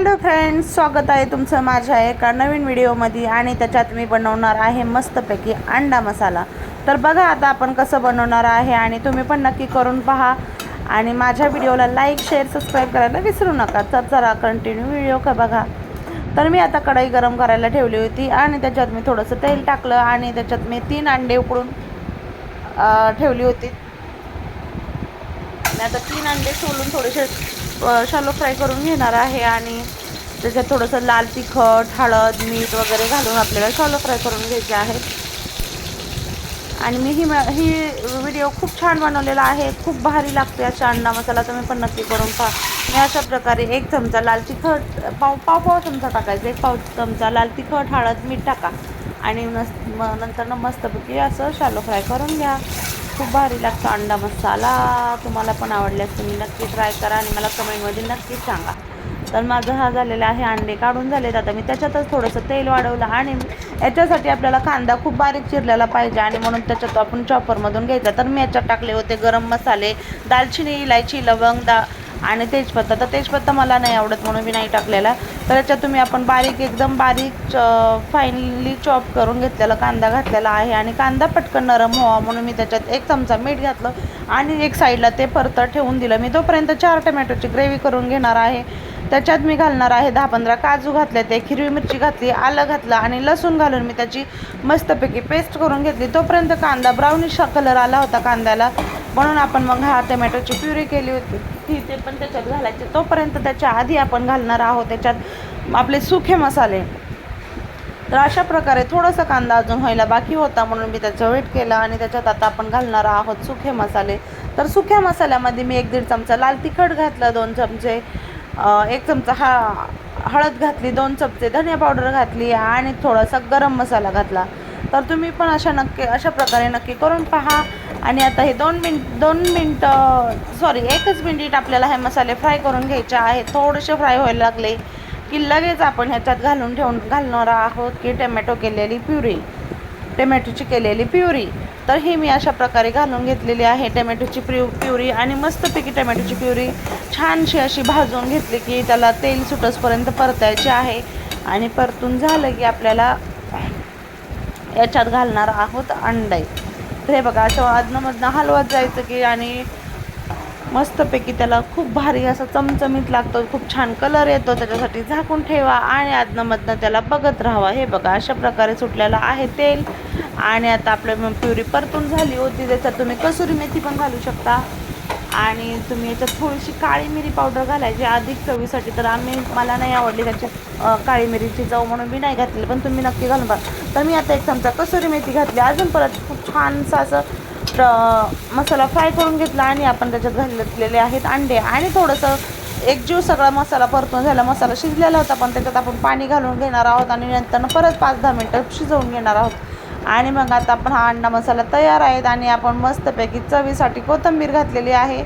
Hello friends, स्वागत आहे तुमचं माझ्या एका नवीन व्हिडिओमध्ये. आणि त्याच्यात मी बनवणार आहे मस्तपैकी अंडा मसाला. तर बघा आता आपण कसं बनवणार आहे आणि तुम्ही पण नक्की करून पहा. आणि माझ्या व्हिडिओला लाईक, शेअर, सबस्क्राईब करायला विसरू नका. तर चला कंटिन्यू व्हिडिओ का बघा. तर मी आता कढई गरम करायला ठेवली होती आणि त्याच्यात मी थोडंसं तेल टाकलं आणि त्याच्यात मी 3 अंडे उकडून ठेवली होती. मी आता 3 अंडे सोलून थोडेसे शालो फ्राय करून घेणार आहे. आणि त्याच्यात थोडंसं लाल तिखट, हळद, मीठ वगैरे घालून आपल्याला शालो फ्राय करून घ्यायचे आहे. आणि मी ही व्हिडिओ खूप छान बनवलेला आहे. खूप भारी लागते अशा अंडा मसाला. तुम्ही पण नक्की करून पहा. मी अशा प्रकारे 1 चमचा लाल तिखट, पाव चमचा टाकायचं, 1 पाव चमचा लाल तिखट, हळद, मीठ टाका. आणि नंतर मस्तपैकी असं शालो फ्राय करून घ्या. खूप भारी लागतं अंडा मसाला. तुम्हाला पण आवडल्यास तुम्ही नक्की ट्राय करा आणि मला कमेंटमध्ये नक्की सांगा. तर माझं हा झालेला आहे. अंडे काढून झालेत. आता मी त्याच्यातच थोडंसं तेल वाढवलं आणि याच्यासाठी आपल्याला कांदा खूप बारीक चिरलेला पाहिजे आणि म्हणून त्याच्यात आपण चॉपरमधून घ्यायचा. तर मी याच्यात टाकले होते गरम मसाले, दालचिनी, इलायची, लवंग आणि तेजपत्ता. तर तेजपत्ता मला नाही आवडत म्हणून मी नाही टाकलेला. तर याच्यात तुम्ही आपण एकदम बारीक फाईनली चॉप करून घेतलेला कांदा घातलेला आहे. आणि कांदा पटकन नरम व्हावा म्हणून मी त्याच्यात 1 चमचा मीठ घातलं आणि एक साईडला ते परत ठेवून दिलं. मी तोपर्यंत 4 टमॅटोची ग्रेव्ही करून घेणार आहे. त्याच्यात मी घालणार आहे 10-15 काजू घातले, ते हिरवी मिरची घातली, आलं घातलं आणि लसूण घालून मी त्याची मस्तपैकी पेस्ट करून घेतली. तोपर्यंत कांदा ब्राउनिश कलर आला होता कांद्याला, म्हणून आपण मग टमॅटोची प्युरी केली होती ते पण त्याच्यात घालायचे. तोपर्यंत त्याच्या आधी आपण घालणार आहोत त्याच्यात आपले सुखे मसाले. तर अशा प्रकारे थोडंसं कांदा अजून व्हायला बाकी होता म्हणून मी त्याचं वेट केलं. आणि त्याच्यात आता आपण घालणार आहोत सुखे मसाले. तर सुक्या मसाल्यामध्ये मी 1-1.5 चमचा लाल तिखट घातलं, 2 चमचे 1 चमचा हळद घातली, 2 चमचे धनिया पावडर घातली आणि थोडासा गरम मसाला घातला. तर तुम्ही पण अशा प्रकारे नक्की करून पहा. आणि आता हे 1 मिनिट आपल्याला हे मसाले फ्राय करून घ्यायचे आहेत. थोडेसे फ्राय व्हायला लागले की लगेच आपण ह्याच्यात घालणार आहोत की टमॅटोची केलेली प्युरी. तर ही मी अशा प्रकारे घालून घेतलेली आहे टमॅटोची प्युरी. आणि मस्तपैकी टमॅटोची प्युरी छानशी अशी भाजून घेतली की त्याला तेल सुटसपर्यंत परतायचे आहे. आणि परतून झालं की आपल्याला याच्यात घालणार आहोत अंडे. तर हे बघा असं अदनमधनं हलवत जायचं की आणि मस्तपैकी त्याला खूप भारी असं चमचमीत लागतं, खूप छान कलर येतो. त्याच्यासाठी झाकून ठेवा आणि अदनमधनं त्याला बघत राहावा. हे बघा अशा प्रकारे सुटलेलं आहे तेल. आणि आता आपलं प्युरी परतून झाली होती. त्याच्यात तुम्ही कसुरी मेथी पण घालू शकता आणि तुम्ही याच्यात थोडीशी काळी मिरी पावडर घालायची अधिक चवीसाठी. तर मला नाही आवडली त्याची काळी मिरीची चव म्हणून मी नाही घातली, पण तुम्ही नक्की घालून बघा. तर मी आता 1 चमचा कसुरी मेथी घातली. अजून परत खूप छानसं असं मसाला फ्राय करून घेतला आणि आपण त्याच्यात घातलेले आहेत अंडे. आणि थोडंसं एकजीव सगळा मसाला परतून झाला. मसाला शिजलेला होता पण त्याच्यात आपण पाणी घालून घेणार आहोत आणि नंतर परत 5-10 मिनटं शिजवून घेणार आहोत. आणि मग आता आपण हा अंडा मसाला तयार आहे. आणि आपण मस्तपैकी चवीसाठी कोथिंबीर घातलेली आहे.